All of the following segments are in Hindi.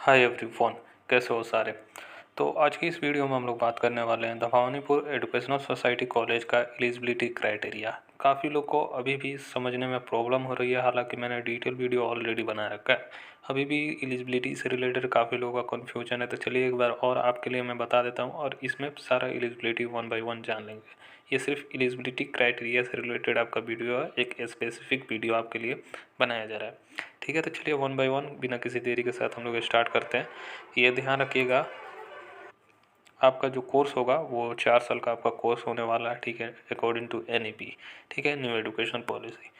हाय एवरीवन, कैसे हो सारे। तो आज की इस वीडियो में हम लोग बात करने वाले हैं the Bhawanipur educational society college का एलिजिबिलिटी क्राइटेरिया। काफ़ी लोग को अभी भी समझने में प्रॉब्लम हो रही है, हालांकि मैंने डिटेल वीडियो ऑलरेडी बना रखा है। अभी भी एलिजिबिलिटी से रिलेटेड काफ़ी लोगों का कन्फ्यूजन है, तो चलिए एक बार और आपके लिए मैं बता देता हूँ और इसमें सारा एलिजिबिलिटी वन बाई वन जान लेंगे। ये सिर्फ एलिजिबिलिटी क्राइटेरिया से रिलेटेड आपका वीडियो है, एक स्पेसिफिक वीडियो आपके लिए बनाया जा रहा है। ठीक है, तो चलिए वन बाय वन बिना किसी देरी के साथ हम लोग स्टार्ट करते हैं। ये ध्यान रखिएगा, आपका जो कोर्स होगा वो 4 साल का आपका कोर्स होने वाला है। ठीक है, अकॉर्डिंग टू NEP, ठीक है, न्यू एजुकेशन पॉलिसी।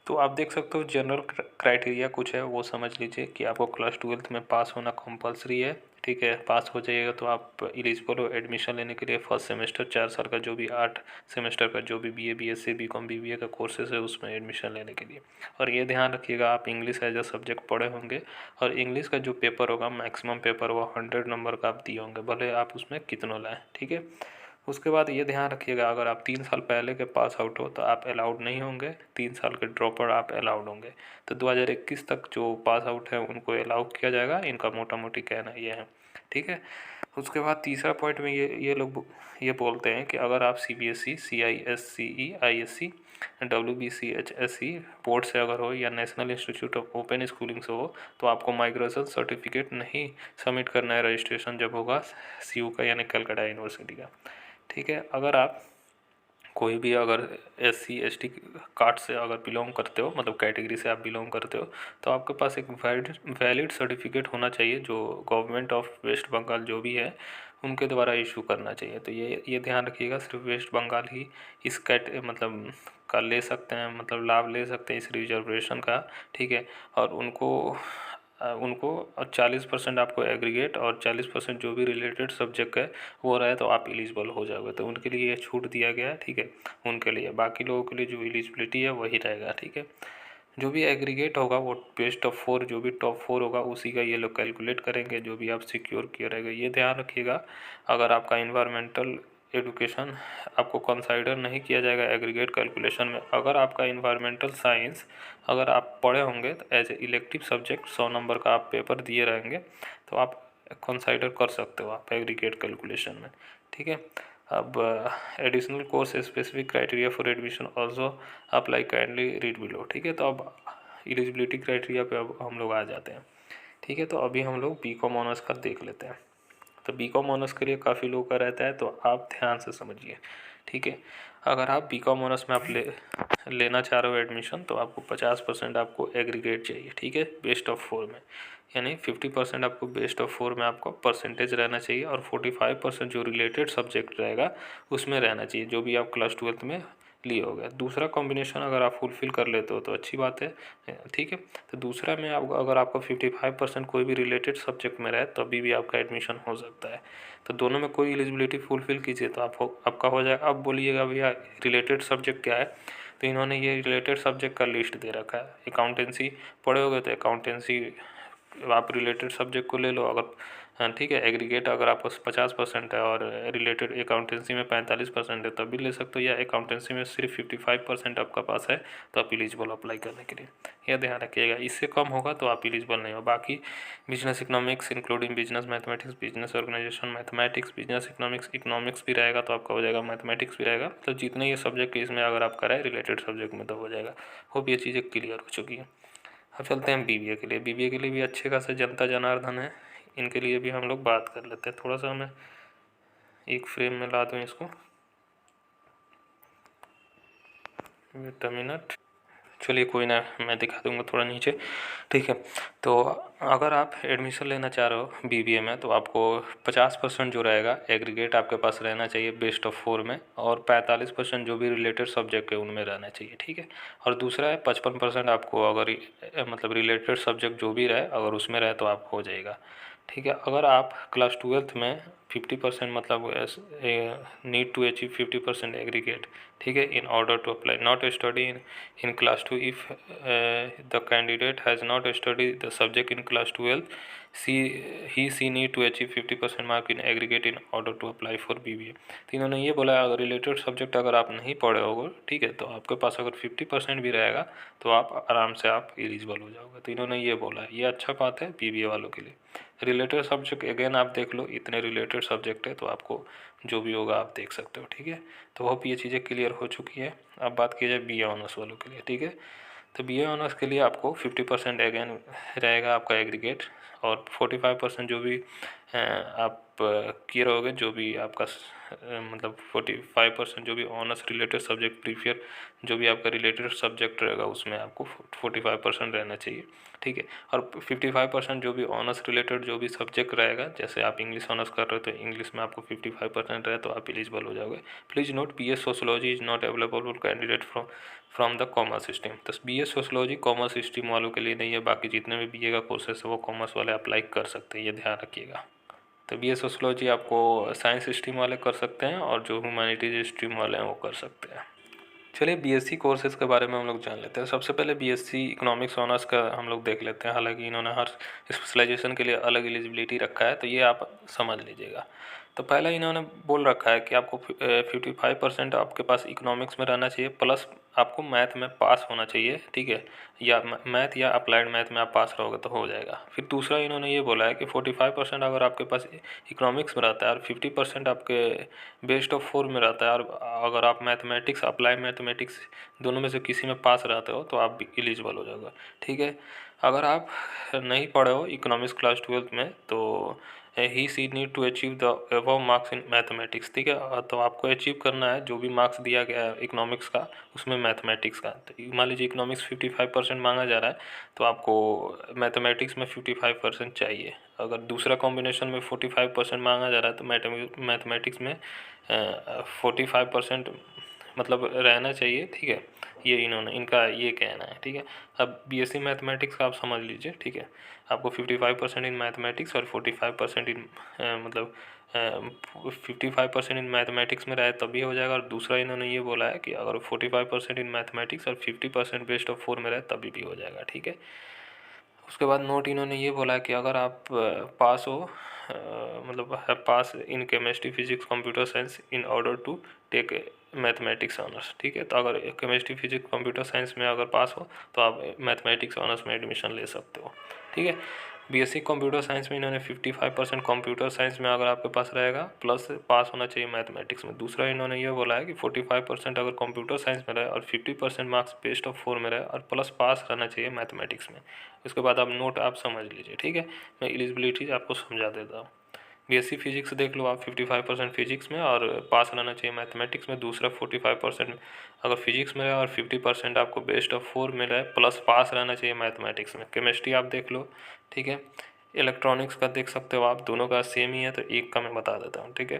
तो आप देख सकते हो जनरल क्राइटेरिया कुछ है, वो समझ लीजिए कि आपको क्लास 12th में पास होना कंपलसरी है। ठीक है, पास हो जाइएगा तो आप एलिजिबल हो एडमिशन लेने के लिए। फर्स्ट सेमेस्टर 4 साल का जो भी 8 सेमेस्टर का जो भी BA BSc BCom BBA का कोर्सेज है उसमें एडमिशन लेने के लिए। और ये ध्यान रखिएगा, आप इंग्लिश एज अ सब्जेक्ट पढ़े होंगे और इंग्लिश का जो पेपर होगा मैक्सिमम पेपर वो 100 नंबर का आप दिए होंगे, भले आप उसमें कितनों लाएँ। ठीक है, उसके बाद ये ध्यान रखिएगा, अगर आप 3 साल पहले के पास आउट हो तो आप अलाउड नहीं होंगे, 3 साल के ड्रॉपर आप अलाउड होंगे। तो 2021 तक जो पास आउट है उनको अलाउ किया जाएगा, इनका मोटा मोटी कहना ये है। ठीक है, उसके बाद तीसरा पॉइंट में ये लोग ये बोलते हैं कि अगर आप CBSE CISCE ISC WBCHSE board से अगर हो या national institute of open schooling से हो तो आपको माइग्रेशन सर्टिफिकेट नहीं सबमिट करना है रजिस्ट्रेशन जब होगा CU का यानी कलकत्ता यूनिवर्सिटी का। ठीक है, अगर आप कोई भी अगर SC ST कास्ट से अगर बिलोंग करते हो, मतलब कैटेगरी से आप बिलोंग करते हो, तो आपके पास एक वैलिड सर्टिफिकेट होना चाहिए जो गवर्नमेंट ऑफ वेस्ट बंगाल जो भी है उनके द्वारा इशू करना चाहिए। तो ये ध्यान रखिएगा, सिर्फ वेस्ट बंगाल ही इस मतलब का ले सकते हैं, मतलब लाभ ले सकते हैं इस रिजर्वेशन का। ठीक है, और उनको 40% आपको एग्रीगेट और 40% जो भी रिलेटेड सब्जेक्ट है वो रहे तो आप एलिजिबल हो जाओगे। तो उनके लिए ये छूट दिया गया है। ठीक है, उनके लिए, बाकी लोगों के लिए जो एलिजिबिलिटी है वही रहेगा। ठीक है, जो भी एग्रीगेट होगा वो बेस्ट ऑफ 4, जो भी टॉप 4 होगा उसी का ये लोग कैलकुलेट करेंगे, जो भी आप सिक्योर किया रहेगा। ये ध्यान रखिएगा, अगर आपका इन्वायरमेंटल एडुकेशन आपको कंसाइडर नहीं किया जाएगा एग्रीगेट कैलकुलेशन में। अगर आपका इन्वायरमेंटल साइंस अगर आप पढ़े होंगे तो एज ए इलेक्टिव सब्जेक्ट 100 नंबर का आप पेपर दिए रहेंगे तो आप कंसाइडर कर सकते हो आप एग्रीगेट कैलकुलेशन में। ठीक है, अब additional course specific criteria for admission also apply kindly read below. ठीक है, तो अब एलिजिबिलिटी क्राइटेरिया पे अब हम लोग आ जाते हैं। ठीक है, तो अभी हम लोग BCom ऑनर्स का देख लेते हैं। तो BCom ऑनर्स के लिए काफ़ी लोगों का रहता है, तो आप ध्यान से समझिए। ठीक है, अगर आप BCom ऑनर्स में आप लेना चाह रहे हो एडमिशन तो आपको 50% आपको एग्रीगेट चाहिए। ठीक है, बेस्ट ऑफ 4 में, यानी 50% आपको बेस्ट ऑफ 4 में आपको परसेंटेज रहना चाहिए और 45% जो रिलेटेड सब्जेक्ट रहेगा उसमें रहना चाहिए, जो भी आप क्लास 12th में लिए हो गया। दूसरा कॉम्बिनेशन अगर आप फुलफ़िल कर लेते हो तो अच्छी बात है। ठीक है, तो दूसरा में आप अगर आपका 55% कोई भी रिलेटेड सब्जेक्ट में रहे तभी भी आपका एडमिशन हो सकता है। तो दोनों में कोई एलिजिबिलिटी फुलफ़िल कीजिए तो आपका हो जाएगा। अब बोलिएगा भैया रिलेटेड सब्जेक्ट क्या है, तो इन्होंने ये रिलेटेड सब्जेक्ट का लिस्ट दे रखा है। अकाउंटेंसी पढ़े होगे तो अकाउंटेंसी आप रिलेटेड सब्जेक्ट को ले लो। अगर ठीक है, एग्रीगेट अगर आपको 50% है और रिलेटेड अकाउंटेंसी में 45% है तब भी ले सकते हो, या अकाउंटेंसी में सिर्फ 55% आपका पास है तो आप एलिजिबल अप्लाई करने के लिए। यह ध्यान रखिएगा, इससे कम होगा तो आप एलिजिबल नहीं हो। बाकी business economics including business mathematics, business organisation mathematics, business economics भी रहेगा तो आपका हो जाएगा, मैथमेटिक्स भी रहेगा। तो जितने ये सब्जेक्ट इसमें अगर आप कराए रिलेटेड सब्जेक्ट में तो हो जाएगा। होप ये चीज़ें क्लियर हो चुकी हैं। अब चलते हैं BBA के लिए। BBA के लिए भी अच्छे खासे जनता जनार्दन है, इनके लिए भी हम लोग बात कर लेते हैं। थोड़ा सा मैं एक फ्रेम में ला दूँ इसको, वेट अ मिनट। चलिए कोई ना, मैं दिखा दूंगा थोड़ा नीचे। ठीक है, तो अगर आप एडमिशन लेना चाह रहे हो BBA में तो आपको 50% जो रहेगा एग्रीगेट आपके पास रहना चाहिए बेस्ट ऑफ 4 में, और 45% जो भी रिलेटेड सब्जेक्ट है उनमें रहना चाहिए। ठीक है, और दूसरा है 55% आपको अगर मतलब रिलेटेड सब्जेक्ट जो भी रहे अगर उसमें रहे तो आप हो जाएगा। ठीक है, अगर आप क्लास 12th में 50% मतलब नीड टू अचीव 50% एग्रीगेट। ठीक है, in order to apply not study in class 2 if the candidate has not studied the subject in class 12, she need to achieve 50% mark in aggregate in order to apply for BBA। तो इन्होंने ये बोला अगर रिलेटेड सब्जेक्ट अगर आप नहीं पढ़े होगे, ठीक है, तो आपके पास अगर 50% भी रहेगा तो आप आराम से आप एलिजिबल हो जाओगे। तो इन्होंने ये बोला, ये अच्छा बात है BBA वालों के लिए। रिलेटेड सब्जेक्ट अगेन आप देख लो, इतने रिलेटेड सब्जेक्ट है तो आपको जो भी होगा आप देख सकते हो, ठीक है। तो होप ये चीज़ें क्लियर हो चुकी है। अब बात की जाए BA ऑनर्स वालों के लिए, ठीक है। तो BA ऑनर्स के लिए आपको 50% अगेन रहेगा आपका एग्रीगेट, और 45% जो भी आप किए रहोगे, जो भी आपका मतलब 45% जो भी ऑनर्स रिलेटेड सब्जेक्ट प्रीफियर जो भी आपका रिलेटेड सब्जेक्ट रहेगा उसमें आपको 45% रहना चाहिए, ठीक है। और 55% जो भी ऑनर्स रिलेटेड जो भी सब्जेक्ट रहेगा, जैसे आप इंग्लिश ऑनर्स कर रहे हो तो इंग्लिश में आपको 55% रहे तो आप एलिजिबल हो जाओगे। Please note BA sociology is not available candidate from the commerce stream. तो BA सोशोलॉजी कॉमर्स स्ट्रीम वालों के लिए नहीं है, बाकी जितने भी BA का कोर्सेस है वो कॉमर्स वाले अप्लाई कर सकते हैं, ये ध्यान रखिएगा। तो BA सोशोलॉजी आपको साइंस स्ट्रीम वाले कर सकते हैं और जो ह्यूमैनिटीज स्ट्रीम वाले हैं वो कर सकते हैं। चलिए BSc कोर्सेज़ के बारे में हम लोग जान लेते हैं। सबसे पहले BSc इकोनॉमिक्स ऑनर्स का हम लोग देख लेते हैं। हालांकि इन्होंने हर स्पेशलाइजेशन के लिए अलग एलिजिबिलिटी रखा है, तो ये आप समझ लीजिएगा। तो पहला इन्होंने बोल रखा है कि आपको 55% आपके पास इकोनॉमिक्स में रहना चाहिए, प्लस आपको मैथ में पास होना चाहिए, ठीक है, या मैथ या अप्लाइड मैथ में आप पास रहोगे तो हो जाएगा। फिर दूसरा इन्होंने ये बोला है कि 45% अगर आपके पास इकोनॉमिक्स में रहता है और 50% आपके बेस्ट ऑफ 4 में रहता है, और अगर आप मैथमेटिक्स अप्लाई मैथमेटिक्स दोनों में से किसी में पास रहते हो तो आप भी एलिजिबल हो जाओगे, ठीक है। अगर आप नहीं पढ़े हो इकोनॉमिक्स क्लास 12 में तो he she need to achieve the above marks in mathematics, ठीक है। तो आपको अचीव करना है जो भी मार्क्स दिया गया है इकोनॉमिक्स का उसमें मैथमेटिक्स का। तो मान लीजिए इकोनॉमिक्स 55% मांगा जा रहा है तो आपको मैथमेटिक्स में 55% चाहिए। अगर दूसरा कॉम्बिनेशन में 45% मांगा जा रहा है तो मैथमेटिक्स में 45% मतलब रहना चाहिए, ठीक है। ये इन्होंने इनका ये कहना है, ठीक है। अब BSc मैथमेटिक्स का आप समझ लीजिए, ठीक है। आपको 55% इन मैथमेटिक्स और 45% इन मतलब 55% इन मैथमेटिक्स में रहे तभी हो जाएगा। और दूसरा इन्होंने ये बोला है कि अगर 45% इन मैथमेटिक्स और 50% बेस्ट ऑफ 4 में रहे तभी भी हो जाएगा, ठीक है। उसके बाद नोट इन्होंने ये बोला है कि अगर आप पास हो मतलब pass in chemistry physics computer science in order to take mathematics honours, ठीक है। तो अगर केमिस्ट्री फिजिक्स कंप्यूटर साइंस में अगर पास हो तो आप मैथमेटिक्स ऑनर्स में एडमिशन ले सकते हो, ठीक है। BSc कंप्यूटर साइंस में इन्होंने 55% कंप्यूटर साइंस में अगर आपके पास रहेगा प्लस पास होना चाहिए मैथमेटिक्स में। दूसरा इन्होंने ये बोला है कि 45% अगर कंप्यूटर साइंस में रहे और 50% मार्क्स बेस्ट ऑफ 4 में रहे और प्लस पास रहना चाहिए मैथमेटिक्स में। उसके बाद आप नोट आप समझ लीजिए, ठीक है। मैं एलिजिबिलिटीज आपको समझा देता हूँ। BSc फिजिक्स देख लो आप, 55% फिजिक्स में और पास रहना चाहिए मैथमेटिक्स में। दूसरा 45% अगर फिजिक्स में रहे और 50% आपको बेस्ट ऑफ 4 में रहे प्लस पास रहना चाहिए मैथमेटिक्स में। केमिस्ट्री आप देख लो, ठीक है। इलेक्ट्रॉनिक्स का देख सकते हो आप, दोनों का सेम ही है तो एक का मैं बता देता हूँ, ठीक है।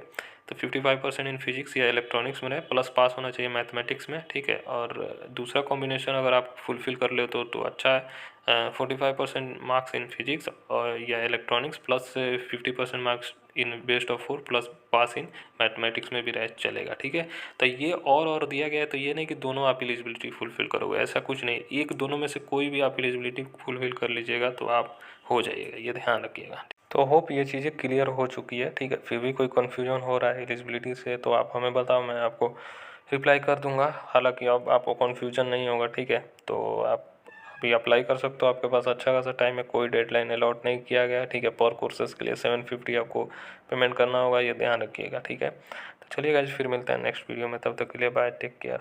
तो 55% इन फिजिक्स या इलेक्ट्रॉनिक्स में रहे प्लस पास होना चाहिए मैथमेटिक्स में, ठीक है। और दूसरा कॉम्बिनेशन अगर आप फुलफिल कर ले तो अच्छा है। 45% मार्क्स इन फिजिक्स और या electronics plus 50% marks in best of 4 plus past in mathematics में भी रह चलेगा, ठीक है। तो ये और दिया गया है, तो ये नहीं कि दोनों आप एलिजिबिलिटी फुलफिल करोगे, ऐसा कुछ नहीं। एक दोनों में से कोई भी आप एलिजिबिलिटी फुलफिल कर लीजिएगा तो आप हो जाइएगा, ये ध्यान रखिएगा। तो होप ये चीज़ें क्लियर हो चुकी है, ठीक है। फिर भी कोई कन्फ्यूजन हो रहा है एलिजिबिलिटी से तो आप हमें बताओ, मैं आपको रिप्लाई कर दूंगा। हालांकि अब आपको कन्फ्यूजन नहीं होगा, ठीक है। तो आप अभी अप्लाई कर सकते हो, आपके पास अच्छा खासा टाइम है, कोई डेडलाइन अलॉट नहीं किया गया है, ठीक है। पर कोर्सेज़ के लिए 750 आपको पेमेंट करना होगा, ये ध्यान रखिएगा, ठीक है। तो चलिए गाइस, फिर मिलते हैं नेक्स्ट वीडियो में, तब तक के लिए बाय, टेक केयर।